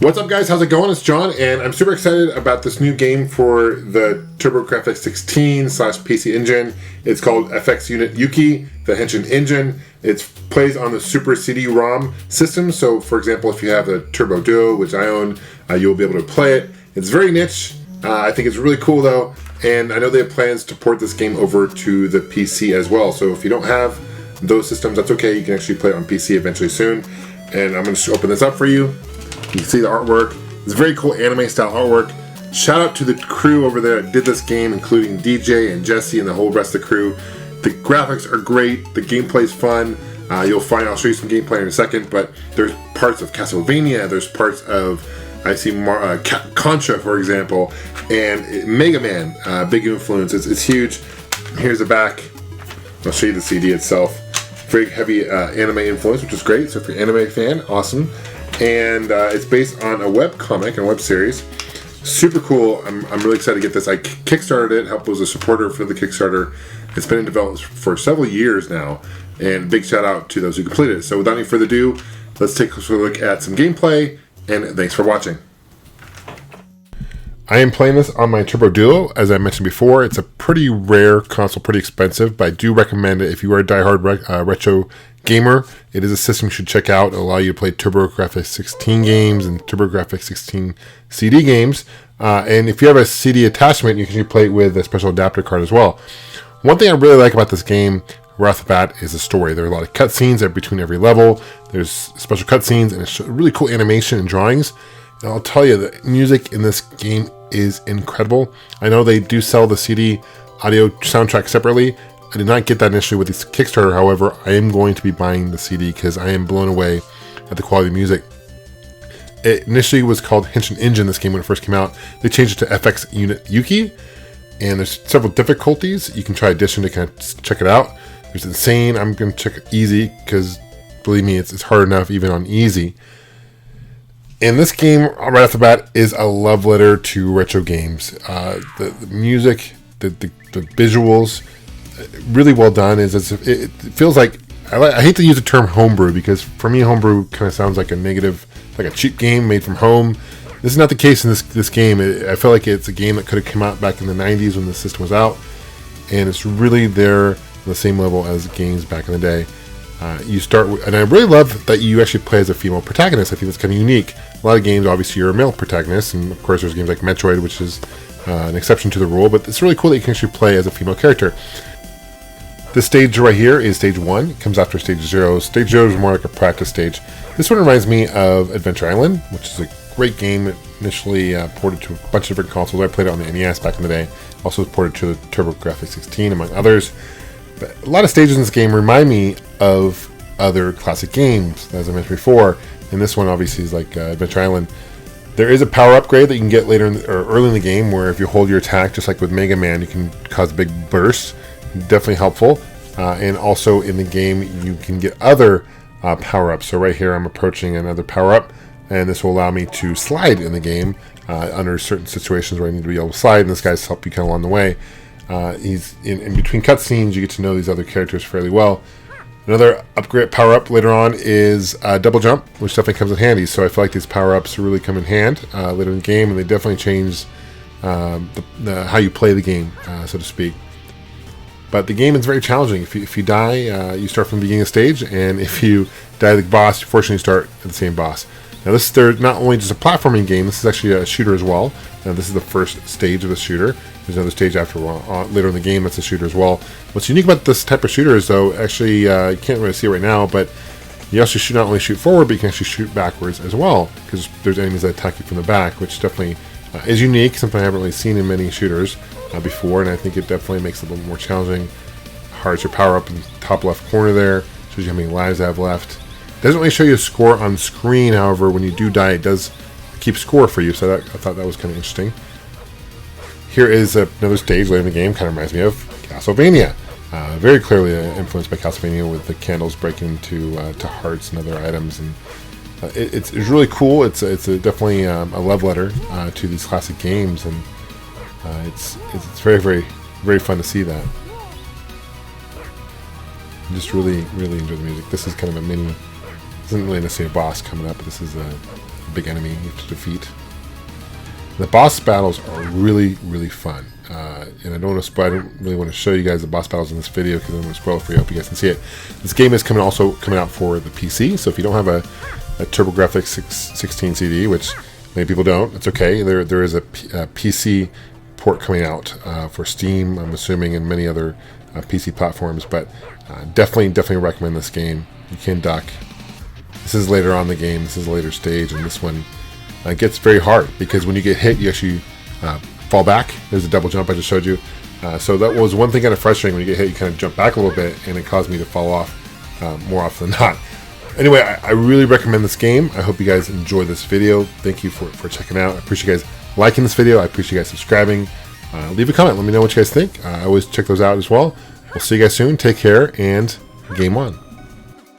What's up, guys? How's it going? It's John, and I'm super excited about this new game for the Grafx 16/PC engine. It's called FX Unit Yuki, the Henshin engine. It plays on the Super CD-ROM system, so for example, if you have a Turbo Duo, which I own, you'll be able to play it. It's very niche. I think it's really cool though, and I know they have plans to port this game over to the PC as well, so if you don't have those systems, that's okay. You can actually play it on PC eventually soon. And I'm going to open this up for you. You can see the artwork. It's very cool anime style artwork. Shout out to the crew over there that did this game, including DJ and Jesse and the whole rest of the crew. The graphics are great. The gameplay is fun. I'll show you some gameplay in a second, but there's parts of Castlevania, there's parts of, I see Contra, for example, and Mega Man, big influence. It's huge. Here's the back. I'll show you the CD itself. Very heavy anime influence, which is great. So if you're an anime fan, awesome. And it's based on a web comic and web series. Super cool. I'm really excited to get this. I kickstarted it, helped was a supporter for the Kickstarter. It's been in development for several years now, and big shout out to those who completed it. So without any further ado, let's take a look at some gameplay, and thanks for watching. I am playing this on my Turbo Duo. As I mentioned before, it's a pretty rare console, pretty expensive, but I do recommend it if you are a diehard retro gamer. It is a system you should check out. It'll allow you to play Grafx 16 games and Grafx 16 CD games. And if you have a CD attachment, you can play it with a special adapter card as well. One thing I really like about this game right off the bat is the story. There are a lot of cutscenes between every level. There's special cutscenes and it's really cool animation and drawings. And I'll tell you, the music in this game is incredible. I know they do sell the CD audio soundtrack separately. I did not get that initially with this Kickstarter. However, I am going to be buying the CD because I am blown away at the quality of music. It initially was called Henshin Engine, this game, when it first came out. They changed it to FX Unit Yuki, and there's several difficulties. You can try Edition to kind of check it out. There's Insane. I'm going to check Easy because, believe me, it's hard enough even on Easy. And this game, right off the bat, is a love letter to retro games. The music, the visuals, really well done. It feels like, I hate to use the term homebrew, because for me, homebrew kind of sounds like a negative, like a cheap game made from home. This is not the case in this game. I feel like it's a game that could have come out back in the 90s when the system was out, and it's really there on the same level as games back in the day. You start with, and I really love that you actually play as a female protagonist. I think that's kind of unique. A lot of games, obviously, you're a male protagonist, and of course, there's games like Metroid, which is an exception to the rule, but it's really cool that you can actually play as a female character. This stage right here is stage 1. It comes after stage 0. Stage 0 is more like a practice stage. This one reminds me of Adventure Island, which is a great game. It initially ported to a bunch of different consoles. I played it on the NES back in the day. Also ported to the Grafx 16, among others. But a lot of stages in this game remind me of other classic games, as I mentioned before. And this one obviously is like Adventure Island. There is a power upgrade that you can get later or early in the game, where if you hold your attack, just like with Mega Man, you can cause big bursts. Definitely helpful. And also in the game, you can get other power-ups. So right here, I'm approaching another power-up, and this will allow me to slide in the game under certain situations where I need to be able to slide, and this guy's help you kind of along the way. He's in between cutscenes, you get to know these other characters fairly well. Another upgrade power-up later on is double jump, which definitely comes in handy. So I feel like these power-ups really come in hand later in the game, and they definitely change how you play the game, so to speak. But the game is very challenging. If you die, you start from the beginning of the stage, and if you die the boss, you fortunately start at the same boss. Now they're not only just a platforming game, this is actually a shooter as well. Now this is the first stage of the shooter. There's another stage after later in the game that's a shooter as well. What's unique about this type of shooter is, though, actually you can't really see it right now, but you also not only shoot forward, but you can actually shoot backwards as well, because there's enemies that attack you from the back, which definitely is unique, something I haven't really seen in many shooters before, and I think it definitely makes it a little more challenging. Hearts your power up in the top left corner there, shows you how many lives I have left. Doesn't really show you a score on screen, however, when you do die, it does keep score for you, so I thought that was kind of interesting. Here is another stage later in the game, kind of reminds me of Castlevania. Very clearly influenced by Castlevania, with the candles breaking to hearts and other items, and it's really cool. It's definitely a love letter to these classic games, and it's very, very, very fun to see that. I just really enjoy the music. This is kind of a mini. This isn't really necessarily a boss coming up, but this is a big enemy you have to defeat. The boss battles are really, really fun. And I don't want to spoil. I don't really want to show you guys the boss battles in this video because I'm going to spoil it for you. I hope you guys can see it. This game is also coming out for the PC. So if you don't have a TurboGrafx 16 CD, which many people don't, it's okay. There is a PC port coming out for Steam, I'm assuming, and many other PC platforms. But definitely recommend this game. You can duck. This is later on in the game. This is a later stage, and this one gets very hard because when you get hit, you actually fall back. There's a double jump I just showed you. So that was one thing kind of frustrating. When you get hit, you kind of jump back a little bit, and it caused me to fall off more often than not. Anyway, I really recommend this game. I hope you guys enjoy this video. Thank you for checking out. I appreciate you guys liking this video. I appreciate you guys subscribing. Leave a comment. Let me know what you guys think. I always check those out as well. We'll see you guys soon. Take care, and game on.